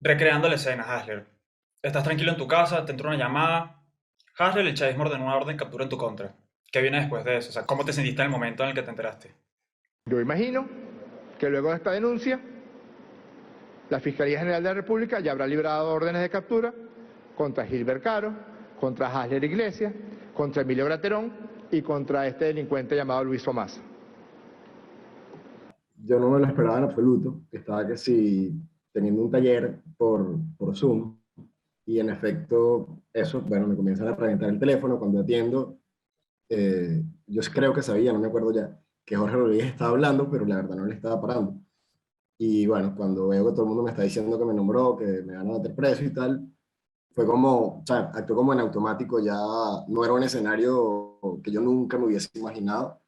Recreando la escena, Hasler. Estás tranquilo en tu casa, te entra una llamada. Hasler, el chavismo ordenó una orden de captura en tu contra. ¿Qué viene después de eso? O sea, ¿cómo te sentiste en el momento en el que te enteraste? Yo imagino que luego de esta denuncia, la Fiscalía General de la República ya habrá librado órdenes de captura contra Gilbert Caro, contra Hasler Iglesias, contra Emilio Graterón y contra este delincuente llamado Luis Omasa. Yo no me lo esperaba en absoluto. Estaba que sí, teniendo un taller por Zoom, y en efecto, eso, bueno, me comienzan a reventar el teléfono cuando atiendo. Yo creo que sabía, no me acuerdo ya, que Jorge Rodríguez estaba hablando, pero la verdad no le estaba parando. Y bueno, cuando veo que todo el mundo me está diciendo que me nombró, que me van a meter preso y tal, fue como, o sea, actuó como en automático, ya no era un escenario que yo nunca me hubiese imaginado,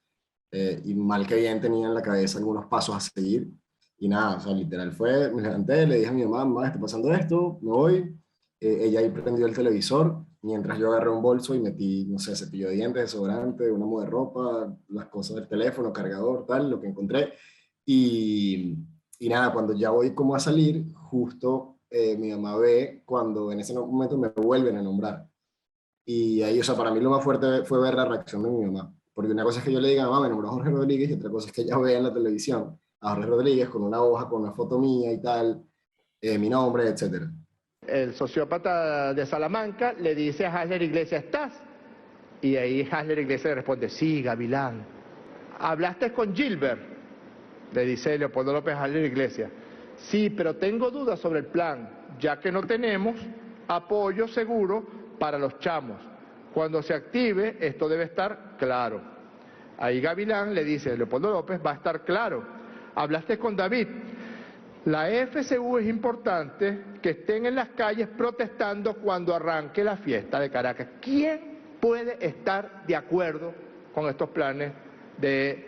y mal que bien tenía en la cabeza algunos pasos a seguir, y nada, o sea, literal fue, me levanté, le dije a mi mamá, mamá, está pasando esto, me voy, ella ahí prendió el televisor, mientras yo agarré un bolso y metí, no sé, cepillo de dientes, desodorante, una muda de ropa, las cosas del teléfono, cargador, tal, lo que encontré, y, y nada, cuando ya voy como a salir, justo mi mamá ve cuando en ese momento me vuelven a nombrar. Y ahí, o sea, para mí lo más fuerte fue ver la reacción de mi mamá. Porque una cosa es que yo le diga, mamá, me nombró Jorge Rodríguez, y otra cosa es que ella vea en la televisión a Jorge Rodríguez con una hoja, con una foto mía y tal, mi nombre, etcétera. El sociópata de Salamanca le dice a Hasler Iglesias, ¿estás? Y ahí Hasler Iglesias le responde, sí, Gavilán. ¿Hablaste con Gilbert? Le dice Leopoldo López Hasler Iglesias. Sí, pero tengo dudas sobre el plan, ya que no tenemos apoyo seguro para los chamos. Cuando se active, esto debe estar claro. Ahí Gavilán le dice, Leopoldo López, va a estar claro. Hablaste con David. La FCU es importante que estén en las calles protestando cuando arranque la fiesta de Caracas. ¿Quién puede estar de acuerdo con estos planes de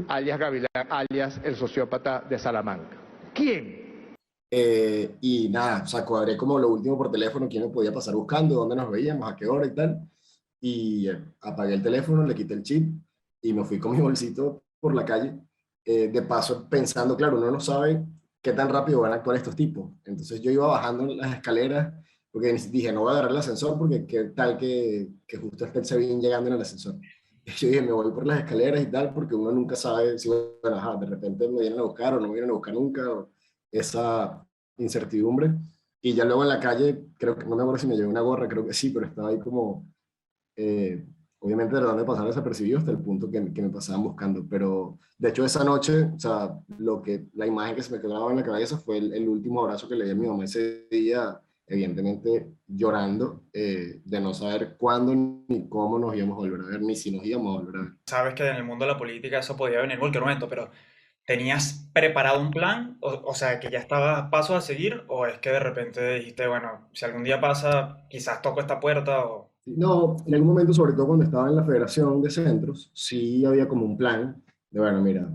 alias Gavilán, alias el sociópata de Salamanca? ¿Quién? Y nada, o sea, cuadré como lo último por teléfono, quién me podía pasar buscando, dónde nos veíamos, a qué hora y tal. Y apagué el teléfono, le quité el chip y me fui con mi bolsito por la calle. De paso, pensando, claro, uno no sabe qué tan rápido van a actuar estos tipos. Entonces yo iba bajando las escaleras porque dije, no voy a agarrar el ascensor porque qué tal que justo esté el Sebin llegando en el ascensor. Y yo dije, me voy por las escaleras y tal porque uno nunca sabe si, bueno, ajá, de repente me vienen a buscar o no me vienen a buscar nunca. O esa incertidumbre. Y ya luego en la calle, creo que, no me acuerdo si me llevé una gorra, creo que sí, pero estaba ahí como eh, obviamente tratando de pasar desapercibido hasta el punto que me pasaban buscando, pero de hecho esa noche, o sea, la imagen que se me quedaba en la cabeza fue el último abrazo que le di a mi mamá ese día, evidentemente llorando, de no saber cuándo ni cómo nos íbamos a volver a ver, ni si nos íbamos a volver a ver. Sabes que en el mundo de la política eso podía venir en cualquier momento, pero ¿tenías preparado un plan? O sea, que ya estaba pasos a seguir, ¿o es que de repente dijiste, bueno, si algún día pasa, quizás toco esta puerta o... No, en algún momento, sobre todo cuando estaba en la Federación de Centros, sí había como un plan de, bueno, mira,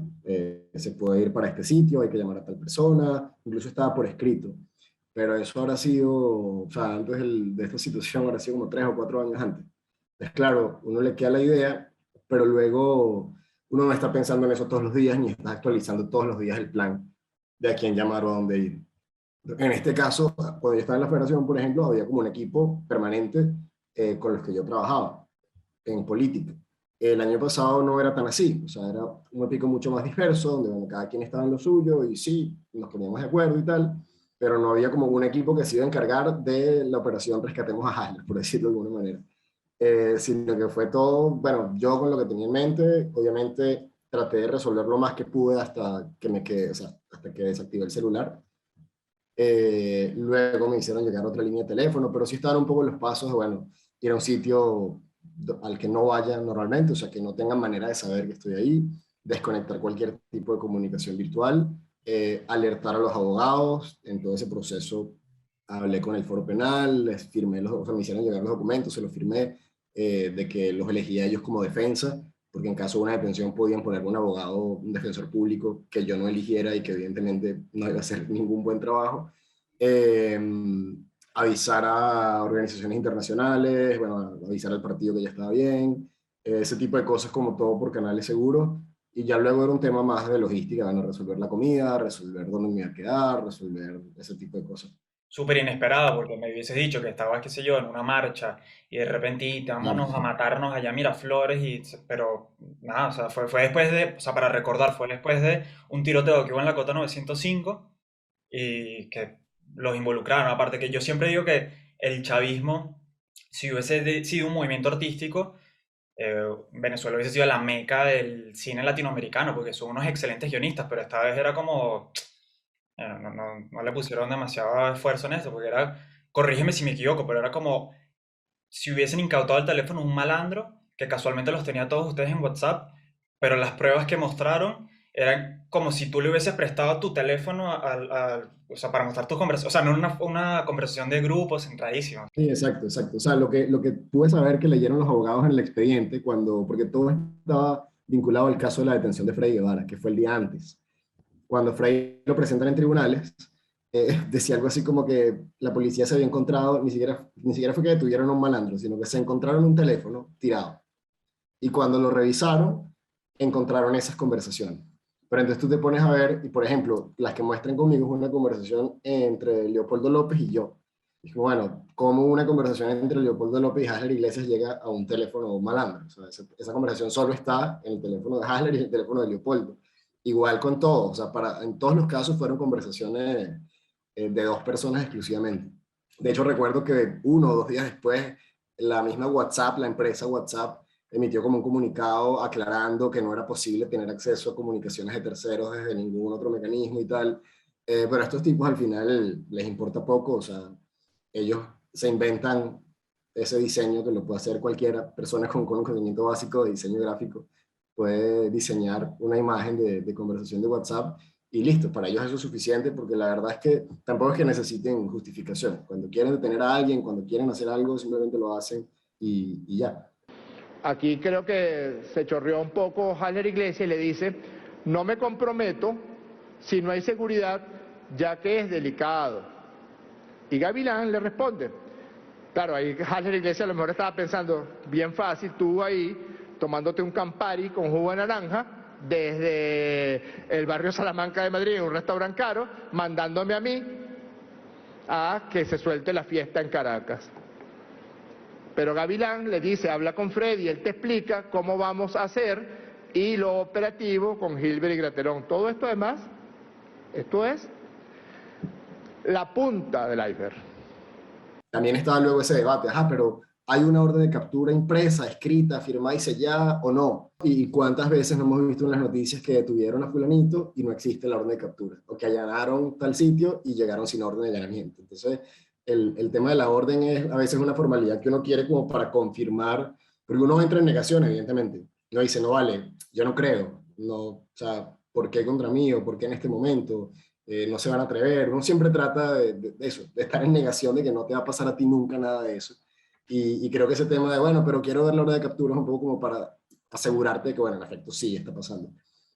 se puede ir para este sitio, hay que llamar a tal persona, incluso estaba por escrito, pero eso habrá sido, o sea, antes de esta situación, habrá sido como 3 o 4 años antes. Es claro, uno le queda la idea, pero luego uno no está pensando en eso todos los días, ni está actualizando todos los días el plan de a quién llamar o a dónde ir. En este caso, cuando yo estaba en la federación, por ejemplo, había como un equipo permanente con los que yo trabajaba en política. El año pasado no era tan así, o sea, era un equipo mucho más disperso, donde bueno, cada quien estaba en lo suyo y sí, nos poníamos de acuerdo y tal, pero no había como un equipo que se iba a encargar de la operación Rescatemos a Hasler, por decirlo de alguna manera. Sino que fue todo, bueno, yo con lo que tenía en mente, obviamente traté de resolver lo más que pude hasta que me quedé, o sea, hasta que desactivé el celular. Luego me hicieron llegar otra línea de teléfono, pero sí estaban un poco los pasos de, bueno, ir a un sitio al que no vaya normalmente, o sea, que no tengan manera de saber que estoy ahí, desconectar cualquier tipo de comunicación virtual, alertar a los abogados. En todo ese proceso hablé con el foro penal, les firmé o sea, me hicieron llegar los documentos, se los firmé, de que los elegía ellos como defensa, porque en caso de una detención podían poner un abogado, un defensor público que yo no eligiera y que evidentemente no iba a hacer ningún buen trabajo. Eh, Avisar a organizaciones internacionales, bueno, avisar al partido que ya estaba bien, ese tipo de cosas como todo por canales seguros. Y ya luego era un tema más de logística, bueno, resolver la comida, resolver dónde me iba a quedar, resolver ese tipo de cosas. súper inesperada, porque me hubieses dicho que estabas, qué sé yo, en una marcha y de repente y Claro, vámonos a matarnos allá a Miraflores, pero nada, o sea, fue después de, o sea, para recordar, fue después de un tiroteo que hubo en la Cota 905 y que los involucraron. Aparte que yo siempre digo que el chavismo, si hubiese sido un movimiento artístico, Venezuela hubiese sido la meca del cine latinoamericano, porque son unos excelentes guionistas, pero esta vez era como, no le pusieron demasiado esfuerzo en eso, porque era, corrígeme si me equivoco, pero era como si hubiesen incautado el teléfono un malandro, que casualmente los tenía todos ustedes en WhatsApp, pero las pruebas que mostraron eran como si tú le hubieses prestado tu teléfono o sea, para mostrar tus conversaciones, o sea, no una conversación de grupo centradísima. sí, exacto, exacto. O sea, lo que pude saber que leyeron los abogados en el expediente, porque todo estaba vinculado al caso de la detención de Freddy Guevara, que fue el día antes. Cuando Freddy lo presentan en tribunales, decía algo así como que la policía se había encontrado, ni siquiera fue que detuvieron a un malandro, sino que se encontraron un teléfono tirado. Y cuando lo revisaron, encontraron esas conversaciones. Pero entonces tú te pones a ver, y por ejemplo, las que muestran conmigo es una conversación entre Leopoldo López y yo. Y como, bueno, ¿cómo una conversación entre Leopoldo López y Hasler Iglesias llega a un teléfono malandro? O sea, esa conversación solo está en el teléfono de Hasler y en el teléfono de Leopoldo. Igual con todo, o sea, en todos los casos fueron conversaciones de dos personas exclusivamente. De hecho, recuerdo que 1 o 2 días después, la misma WhatsApp, la empresa WhatsApp, emitió como un comunicado aclarando que no era posible tener acceso a comunicaciones de terceros desde ningún otro mecanismo y tal. Pero a estos tipos al final les importa poco, o sea, ellos se inventan ese diseño que lo puede hacer cualquiera, persona con un conocimiento básico de diseño gráfico, puede diseñar una imagen de conversación de WhatsApp y listo, para ellos eso es suficiente porque la verdad es que tampoco es que necesiten justificación. Cuando quieren detener a alguien, cuando quieren hacer algo, simplemente lo hacen y ya. Aquí creo que se chorreó un poco Haller Iglesias y le dice, no me comprometo si no hay seguridad, ya que es delicado. Y Gavilán le responde, claro, ahí Haller Iglesias a lo mejor estaba pensando, bien fácil, tú ahí tomándote un Campari con jugo de naranja desde el barrio Salamanca de Madrid, en un restaurante caro, mandándome a mí a que se suelte la fiesta en Caracas. Pero Gavilán le dice, habla con Freddy, él te explica cómo vamos a hacer y lo operativo con Gilbert y Graterón. Todo esto además, esto es la punta del iceberg. También estaba luego ese debate, ajá, pero ¿hay una orden de captura impresa, escrita, firmada y sellada o no? ¿Y cuántas veces no hemos visto en las noticias que detuvieron a fulanito y no existe la orden de captura? O que allanaron tal sitio y llegaron sin orden de allanamiento. Entonces, el tema de la orden es a veces una formalidad que uno quiere como para confirmar, porque uno entra en negación, evidentemente. No dice, no vale, yo no creo, no, o sea, ¿por qué contra mí o por qué en este momento? No se van a atrever. Uno siempre trata de eso, de estar en negación de que no te va a pasar a ti nunca nada de eso. Y creo que ese tema de, bueno, pero quiero ver la hora de captura es un poco como para asegurarte de que, bueno, en efecto sí está pasando.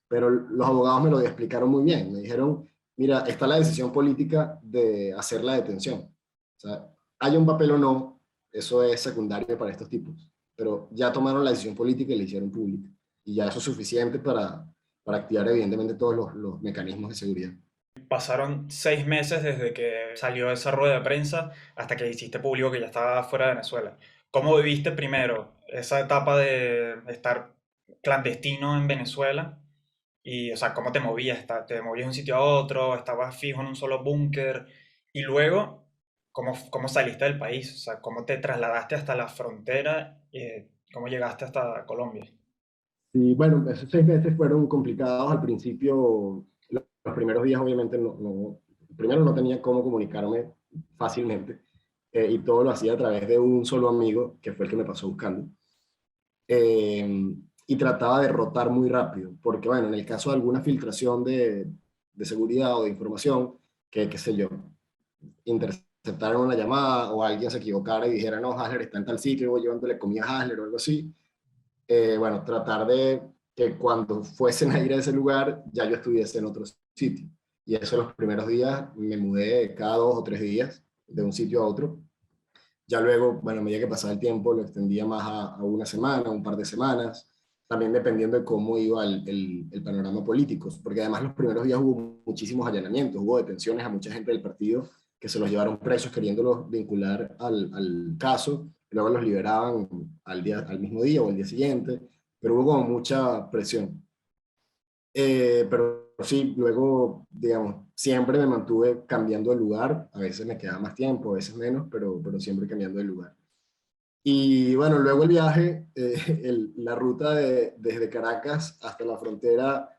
Pero los abogados me lo explicaron muy bien. Me dijeron, mira, está la decisión política de hacer la detención. O sea, haya un papel o no, eso es secundario para estos tipos. Pero ya tomaron la decisión política y la hicieron pública. Y ya eso es suficiente para activar evidentemente todos los mecanismos de seguridad. Pasaron 6 meses desde que salió esa rueda de prensa hasta que hiciste público que ya estaba fuera de Venezuela. ¿Cómo viviste primero esa etapa de estar clandestino en Venezuela? Y, o sea, ¿cómo te movías? ¿Te movías de un sitio a otro? ¿Estabas fijo en un solo búnker? Y luego, ¿cómo saliste del país? O sea, ¿cómo te trasladaste hasta la frontera? ¿Cómo llegaste hasta Colombia? Y bueno, esos 6 meses fueron complicados al principio. Los primeros días obviamente primero no tenía cómo comunicarme fácilmente y todo lo hacía a través de un solo amigo que fue el que me pasó buscando. Y trataba de rotar muy rápido, porque bueno, en el caso de alguna filtración de seguridad o de información, que qué sé yo, interceptaron una llamada o alguien se equivocara y dijera, no, Hasler está en tal sitio, y voy llevándole comida a Hasler o algo así, bueno, tratar de que cuando fuesen a ir a ese lugar ya yo estuviese en otro sitio. Y eso los primeros días me mudé cada 2 o 3 días de un sitio a otro. Ya luego, bueno, a medida que pasaba el tiempo, lo extendía más a una semana, un par de semanas, también dependiendo de cómo iba el panorama político, porque además los primeros días hubo muchísimos allanamientos, hubo detenciones a mucha gente del partido que se los llevaron presos queriéndolos vincular al caso, luego los liberaban al mismo día o al día siguiente, pero hubo como mucha presión. Pero sí, luego, digamos, siempre me mantuve cambiando de lugar, a veces me quedaba más tiempo, a veces menos, pero siempre cambiando de lugar. Y bueno, luego el viaje, la ruta desde Caracas hasta la frontera,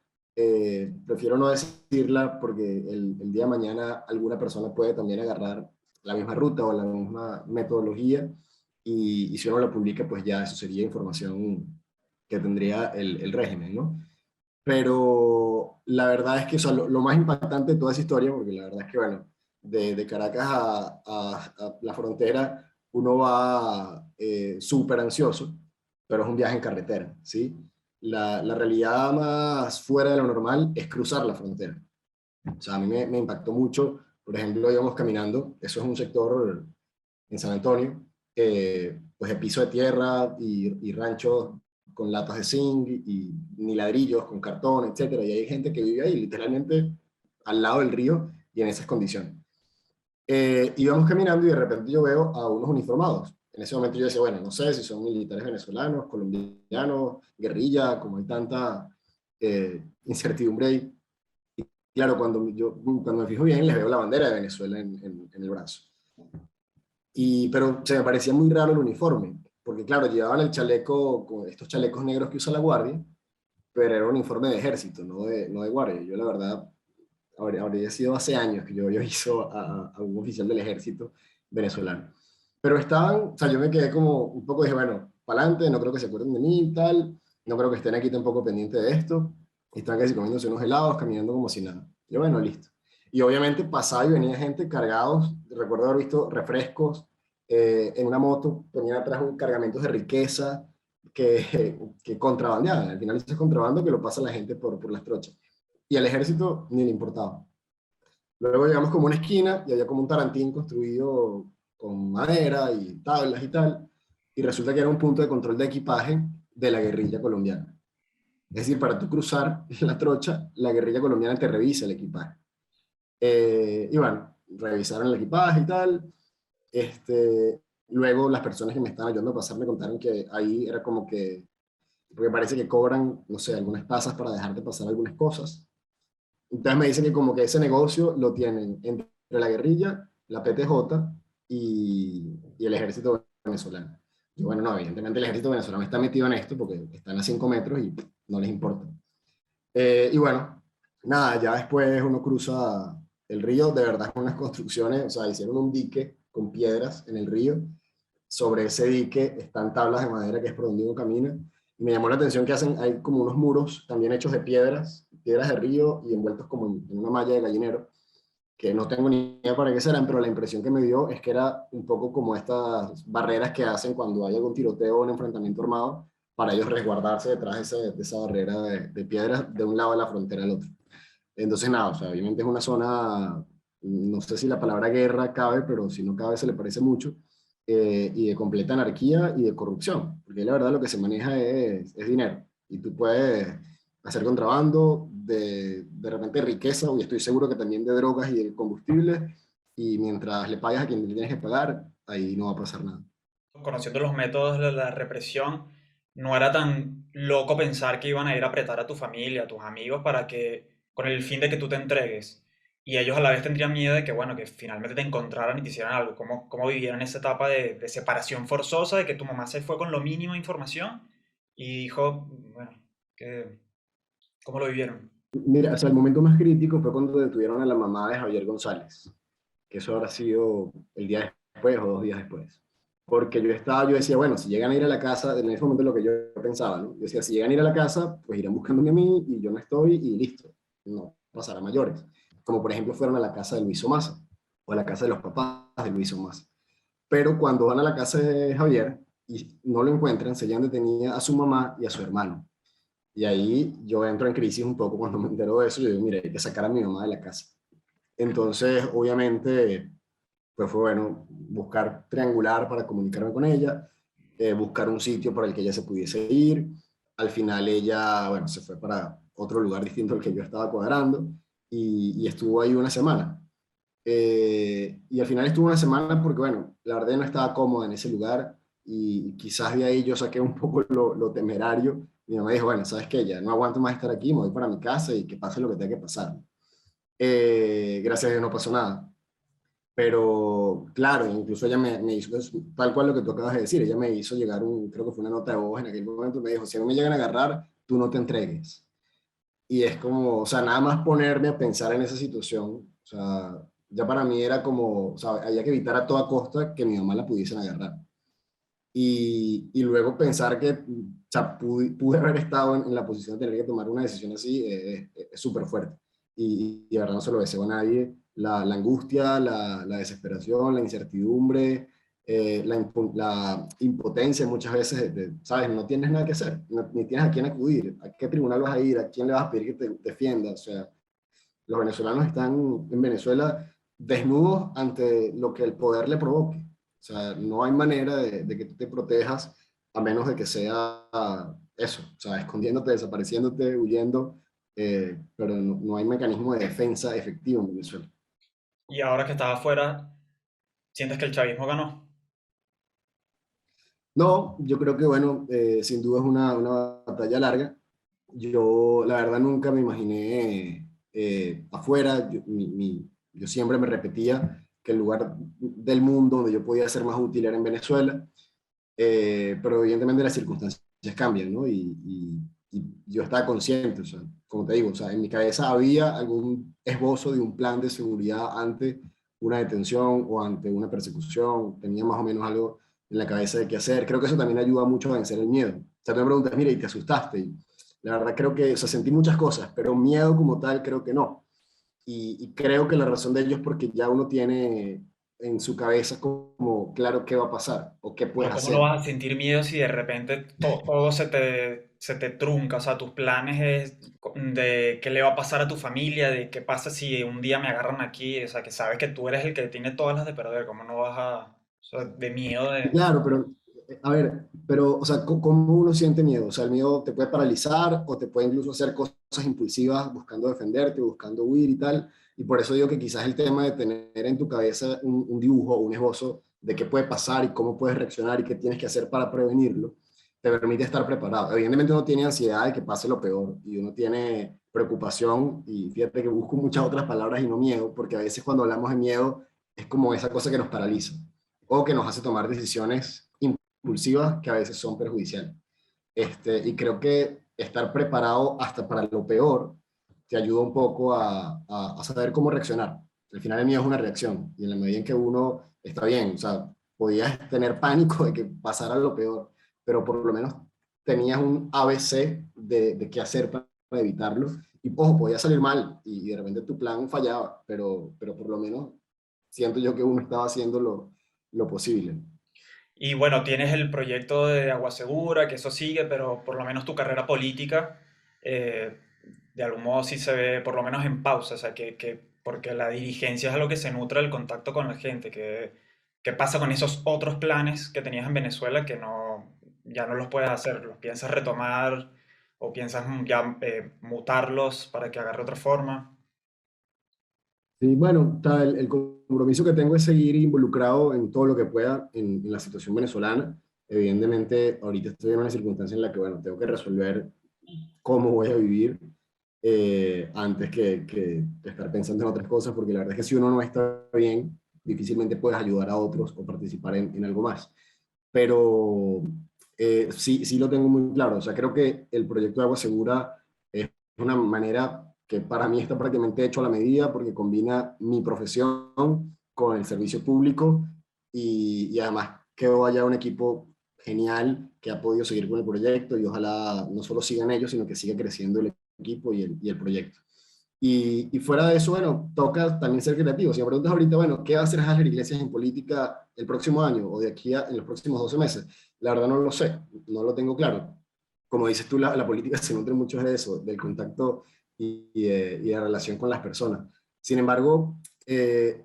prefiero no decirla porque el día de mañana alguna persona puede también agarrar la misma ruta o la misma metodología y si uno la publica, pues ya eso sería información que tendría el régimen, ¿no? Pero la verdad es que o sea, lo más impactante de toda esa historia, porque la verdad es que, bueno, de Caracas a la frontera, uno va súper ansioso, pero es un viaje en carretera, ¿sí? La realidad más fuera de lo normal es cruzar la frontera. O sea, a mí me impactó mucho, por ejemplo, íbamos caminando, eso es un sector en San Antonio, pues de piso de tierra y ranchos con latas de zinc ni ladrillos, con cartón, etcétera. Y hay gente que vive ahí literalmente al lado del río y en esas condiciones. Íbamos caminando y de repente yo veo a unos uniformados. En ese momento yo decía, bueno, no sé si son militares venezolanos, colombianos, guerrilla, como hay tanta incertidumbre ahí. Y claro, cuando me fijo bien, les veo la bandera de Venezuela en el brazo. Pero se me parecía muy raro el uniforme, porque claro, llevaban el chaleco, con estos chalecos negros que usa la guardia, pero era un uniforme de ejército, no de guardia. Yo la verdad, habría sido hace años que yo hizo a un oficial del ejército venezolano. Pero estaban, o sea, yo me quedé como un poco, dije, bueno, para adelante, no creo que se acuerden de mí y tal, no creo que estén aquí tampoco pendientes de esto. Y estaban casi comiéndose unos helados, caminando como si nada. Yo, bueno, listo. Y obviamente pasaba y venía gente cargados, recuerdo haber visto refrescos, en una moto, ponían atrás un cargamentos de riqueza que contrabandeaban. Al final eso es contrabando que lo pasa la gente por las trochas. Y al ejército ni le importaba. Luego llegamos como a una esquina y había como un tarantín construido con madera y tablas y tal, y resulta que era un punto de control de equipaje de la guerrilla colombiana. Es decir, para tú cruzar la trocha, la guerrilla colombiana te revisa el equipaje. Y bueno, revisaron el equipaje y tal. Luego las personas que me estaban ayudando a pasar me contaron que ahí era como que, porque parece que cobran, no sé, algunas tasas para dejarte pasar algunas cosas. Entonces me dicen que como que ese negocio lo tienen entre la guerrilla, la PTJ y el ejército venezolano. Yo, bueno, no, evidentemente el ejército venezolano está metido en esto porque están a 5 metros y no les importa. Y bueno, nada, ya después uno cruza el río, de verdad con unas construcciones, o sea, hicieron un dique con piedras en el río. Sobre ese dique están tablas de madera que es por donde uno camina. Y me llamó la atención que hay como unos muros también hechos de piedras de río y envueltos como en una malla de gallinero, que no tengo ni idea para qué serán, pero la impresión que me dio es que era un poco como estas barreras que hacen cuando hay algún tiroteo o un enfrentamiento armado, para ellos resguardarse detrás de esa barrera de piedras de un lado de la frontera al otro. Entonces, nada, o sea, obviamente es una zona, no sé si la palabra guerra cabe, pero si no cabe se le parece mucho, y de completa anarquía y de corrupción, porque la verdad lo que se maneja es dinero, y tú puedes hacer contrabando de repente riqueza, y estoy seguro que también de drogas y de combustibles, y mientras le pagas a quien le tienes que pagar, ahí no va a pasar nada. Conociendo los métodos de la represión, no era tan loco pensar que iban a ir a apretar a tu familia, a tus amigos, para que, con el fin de que tú te entregues. Y ellos a la vez tendrían miedo de que, bueno, que finalmente te encontraran y te hicieran algo. ¿Cómo vivieron esa etapa de separación forzosa, de que tu mamá se fue con lo mínimo de información y dijo, bueno, que, ¿cómo lo vivieron? Mira, o sea, el momento más crítico fue cuando detuvieron a la mamá de Javier González, que eso habrá sido el día después o 2 días después. Porque yo decía, bueno, si llegan a ir a la casa, en ese momento lo que yo pensaba, ¿no? Yo decía, si llegan a ir a la casa, pues irán buscándome a mí y yo no estoy y listo, no pasará a mayores. Como por ejemplo fueron a la casa de Luis Omasa o a la casa de los papás de Luis Omasa. Pero cuando van a la casa de Javier y no lo encuentran, se llevan detenida a su mamá y a su hermano. Y ahí yo entro en crisis un poco cuando me entero de eso. Yo digo, mire, hay que sacar a mi mamá de la casa. Entonces, obviamente, pues fue bueno buscar triangular para comunicarme con ella, buscar un sitio para el que ella se pudiese ir. Al final ella, bueno, se fue para otro lugar distinto al que yo estaba cuadrando y estuvo ahí una semana. Y al final estuve una semana porque, bueno, la verdad no estaba cómoda en ese lugar y quizás de ahí yo saqué un poco lo temerario. Mi mamá dijo, bueno, ¿sabes qué? Ya no aguanto más estar aquí, me voy para mi casa y que pase lo que tenga que pasar. Gracias a Dios no pasó nada. Pero claro, incluso ella me hizo, tal cual lo que tú acabas de decir, ella me hizo llegar creo que fue una nota de voz en aquel momento, me dijo, si no me llegan a agarrar, tú no te entregues. Y es como, o sea, nada más ponerme a pensar en esa situación, o sea, ya para mí era como, o sea, había que evitar a toda costa que mi mamá la pudiesen agarrar. Y luego pensar que, o sea, pude haber estado en la posición de tener que tomar una decisión así, es súper fuerte. Y de verdad no se lo deseo a nadie. La angustia, la desesperación, la incertidumbre, la impotencia muchas veces, ¿sabes? No tienes nada que hacer, ni tienes a quién acudir, a qué tribunal vas a ir, a quién le vas a pedir que te defienda. O sea, los venezolanos están en Venezuela desnudos ante lo que el poder le provoque. O sea, no hay manera de que tú te protejas a menos de que sea eso, o sea, escondiéndote, desapareciéndote, huyendo, pero no hay mecanismo de defensa efectivo en Venezuela. Y ahora que estás afuera, ¿sientes que el chavismo ganó? No, yo creo que, bueno, sin duda es una batalla larga. Yo, la verdad, nunca me imaginé afuera. Yo siempre me repetía que el lugar del mundo donde yo podía ser más útil era en Venezuela, pero evidentemente las circunstancias cambian, ¿no? Y yo estaba consciente, o sea, como te digo, o sea, en mi cabeza había algún esbozo de un plan de seguridad ante una detención o ante una persecución, tenía más o menos algo en la cabeza de qué hacer. Creo que eso también ayuda mucho a vencer el miedo. O sea, tú me preguntas, mira, ¿y te asustaste? Y la verdad creo que, o sea, sentí muchas cosas, pero miedo como tal creo que no. Y creo que la razón de ello es porque ya uno tiene en su cabeza como claro qué va a pasar o qué puedes Pero ¿cómo no hacer. vas a sentir miedo si de repente todo se te trunca? O sea, tus planes es de qué le va a pasar a tu familia, de qué pasa si un día me agarran aquí, o sea, que sabes que tú eres el que tiene todas las de perder, ¿cómo no vas a, o sea, de miedo de... Claro, pero, a ver, pero, o sea, ¿cómo uno siente miedo? O sea, el miedo te puede paralizar o te puede incluso hacer cosas impulsivas buscando defenderte, buscando huir y tal. Y por eso digo que quizás el tema de tener en tu cabeza un dibujo, un esbozo de qué puede pasar y cómo puedes reaccionar y qué tienes que hacer para prevenirlo, te permite estar preparado. Evidentemente uno tiene ansiedad de que pase lo peor y uno tiene preocupación y fíjate que busco muchas otras palabras y no miedo, porque a veces cuando hablamos de miedo es como esa cosa que nos paraliza o que nos hace tomar decisiones impulsivas que a veces son perjudiciales. Y creo que estar preparado hasta para lo peor te ayuda un poco a saber cómo reaccionar. Al final el miedo es una reacción y en la medida en que uno está bien, o sea, podías tener pánico de que pasara lo peor, pero por lo menos tenías un ABC de qué hacer para evitarlo. Y ojo, podía salir mal y de repente tu plan fallaba, pero por lo menos siento yo que uno estaba haciendo lo posible. Y bueno, tienes el proyecto de Agua Segura, que eso sigue, pero por lo menos tu carrera política, eh, de algún modo sí se ve por lo menos en pausa, o sea, porque la dirigencia es a lo que se nutre el contacto con la gente, ¿qué pasa con esos otros planes que tenías en Venezuela que no, ya no los puedes hacer? ¿Los piensas retomar o piensas ya mutarlos para que agarre otra forma? Sí, bueno, el compromiso que tengo es seguir involucrado en todo lo que pueda en la situación venezolana. Evidentemente, ahorita estoy en una circunstancia en la que, bueno, tengo que resolver cómo voy a vivir antes que estar pensando en otras cosas, porque la verdad es que si uno no está bien, difícilmente puedes ayudar a otros o participar en algo más. Pero sí, sí lo tengo muy claro. O sea, creo que el proyecto de Agua Segura es una manera que para mí está prácticamente hecho a la medida porque combina mi profesión con el servicio público y además quedó allá un equipo genial que ha podido seguir con el proyecto y ojalá no solo sigan ellos, sino que siga creciendo el equipo y el proyecto. Y fuera de eso, bueno, toca también ser creativo. Si me preguntas ahorita, bueno, ¿qué va a hacer Haller Iglesias en política el próximo año o de aquí en los próximos 12 meses? La verdad no lo sé, no lo tengo claro. Como dices tú, la política se nutre mucho de eso, del contacto y de relación con las personas. Sin embargo,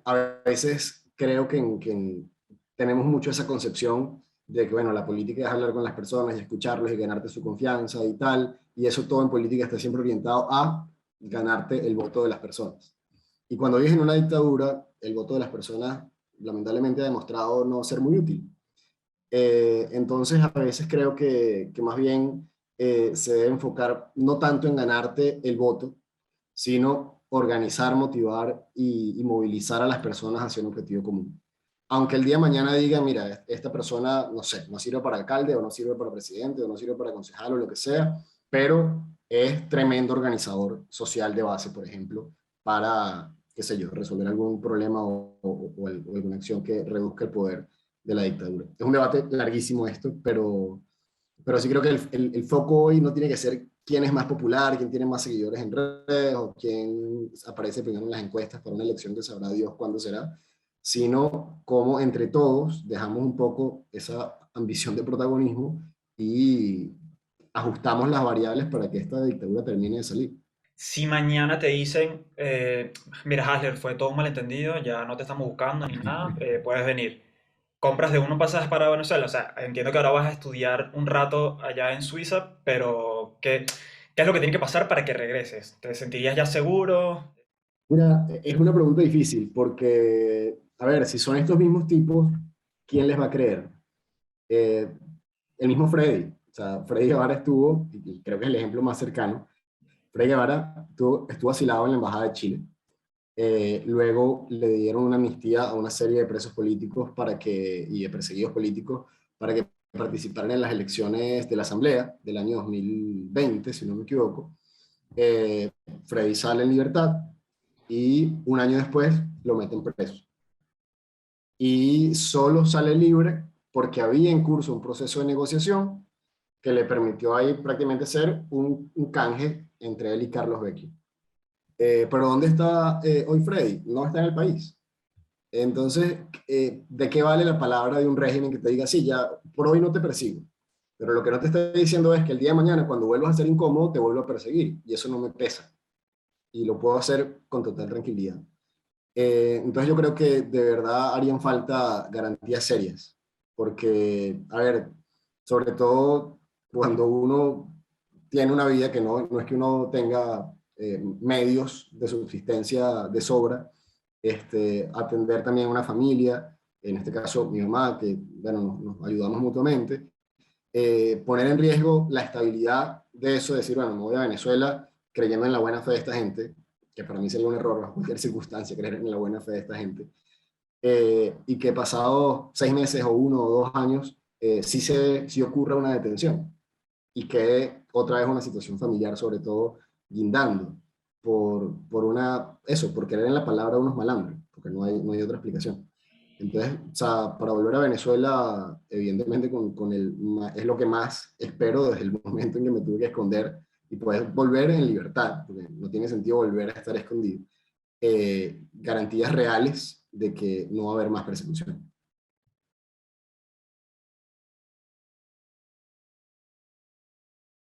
a veces creo que tenemos mucho esa concepción de que, bueno, la política es hablar con las personas y escucharlos y ganarte su confianza y tal, y eso todo en política está siempre orientado a ganarte el voto de las personas. Y cuando vives en una dictadura, el voto de las personas lamentablemente ha demostrado no ser muy útil. Entonces, a veces creo que más bien se debe enfocar no tanto en ganarte el voto, sino organizar, motivar y movilizar a las personas hacia un objetivo común. Aunque el día de mañana diga, mira, esta persona, no sé, no sirve para alcalde, o no sirve para presidente, o no sirve para concejal, o lo que sea, pero es tremendo organizador social de base, por ejemplo, para, qué sé yo, resolver algún problema o alguna acción que reduzca el poder de la dictadura. Es un debate larguísimo esto, pero sí creo que el foco hoy no tiene que ser quién es más popular, quién tiene más seguidores en redes o quién aparece primero en las encuestas para una elección que sabrá Dios cuándo será, sino cómo entre todos dejamos un poco esa ambición de protagonismo y ajustamos las variables para que esta dictadura termine de salir. Si mañana te dicen, mira, Hasler, fue todo un malentendido, ya no te estamos buscando ni nada, puedes venir. Compras de uno pasajes para Venezuela. O sea, entiendo que ahora vas a estudiar un rato allá en Suiza, pero ¿qué es lo que tiene que pasar para que regreses? ¿Te sentirías ya seguro? Mira, es una pregunta difícil porque, a ver, si son estos mismos tipos, ¿quién les va a creer? Eh, el mismo Freddy, o sea, Freddy Guevara estuvo, y creo que es el ejemplo más cercano, Freddy Guevara estuvo asilado en la Embajada de Chile. Luego le dieron una amnistía a una serie de presos políticos y de perseguidos políticos para que participaran en las elecciones de la Asamblea del año 2020, si no me equivoco. Eh, Freddy sale en libertad y un año después lo meten preso. Y solo sale libre porque había en curso un proceso de negociación que le permitió ahí prácticamente ser un canje entre él y Carlos Vecchio. Pero ¿dónde está hoy Freddy? No está en el país. Entonces, ¿de qué vale la palabra de un régimen que te diga, sí, ya por hoy no te persigo? Pero lo que no te está diciendo es que el día de mañana, cuando vuelvas a ser incómodo, te vuelvo a perseguir. Y eso no me pesa. Y lo puedo hacer con total tranquilidad. Entonces yo creo que de verdad harían falta garantías serias. Porque, a ver, sobre todo cuando uno tiene una vida que no es que uno tenga medios de subsistencia de sobra, atender también a una familia, en este caso mi mamá, que bueno, nos ayudamos mutuamente, poner en riesgo la estabilidad de eso, decir, bueno, me voy a Venezuela creyendo en la buena fe de esta gente, que para mí sería un error bajo cualquier circunstancia creer en la buena fe de esta gente, y que pasados 6 meses o 1 o 2 años sí ocurra una detención y quede otra vez una situación familiar, sobre todo guindando por querer en la palabra de unos malandros, porque no hay otra explicación. Entonces, o sea, para volver a Venezuela, evidentemente es lo que más espero desde el momento en que me tuve que esconder y poder volver en libertad, porque no tiene sentido volver a estar escondido. Garantías reales de que no va a haber más persecución.